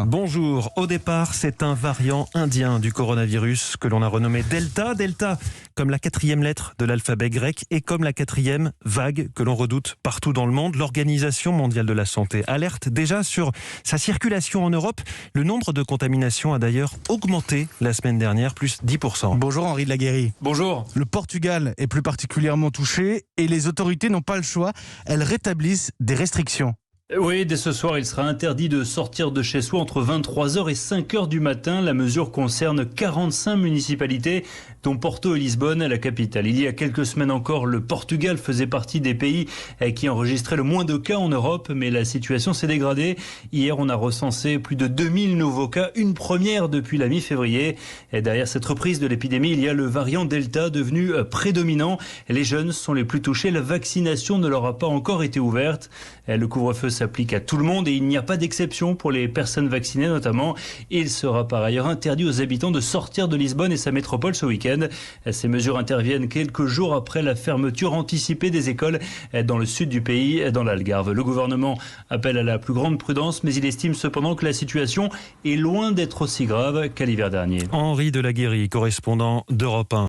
Bonjour. Au départ, c'est un variant indien du coronavirus que l'on a renommé Delta. Delta comme la 4e lettre de l'alphabet grec et comme la 4e vague que l'on redoute partout dans le monde. L'Organisation mondiale de la santé alerte déjà sur sa circulation en Europe. Le nombre de contaminations a d'ailleurs augmenté la semaine dernière, plus 10%. Bonjour Henri de la Guérie. Bonjour. Le Portugal est plus particulièrement touché et les autorités n'ont pas le choix. Elles rétablissent des restrictions. Oui, dès ce soir, il sera interdit de sortir de chez soi entre 23h et 5h du matin. La mesure concerne 45 municipalités, dont Porto et Lisbonne, la capitale. Il y a quelques semaines encore, le Portugal faisait partie des pays qui enregistraient le moins de cas en Europe, mais la situation s'est dégradée. Hier, on a recensé plus de 2000 nouveaux cas, une première depuis la mi-février. Et derrière cette reprise de l'épidémie, il y a le variant Delta devenu prédominant. Les jeunes sont les plus touchés. La vaccination ne leur a pas encore été ouverte. Le couvre-feu s'applique à tout le monde et il n'y a pas d'exception pour les personnes vaccinées notamment. Il sera par ailleurs interdit aux habitants de sortir de Lisbonne et sa métropole ce week-end. Ces mesures interviennent quelques jours après la fermeture anticipée des écoles dans le sud du pays, dans l'Algarve. Le gouvernement appelle à la plus grande prudence, mais il estime cependant que la situation est loin d'être aussi grave qu'à l'hiver dernier. Henri de la Guérie, correspondant d'Europe 1.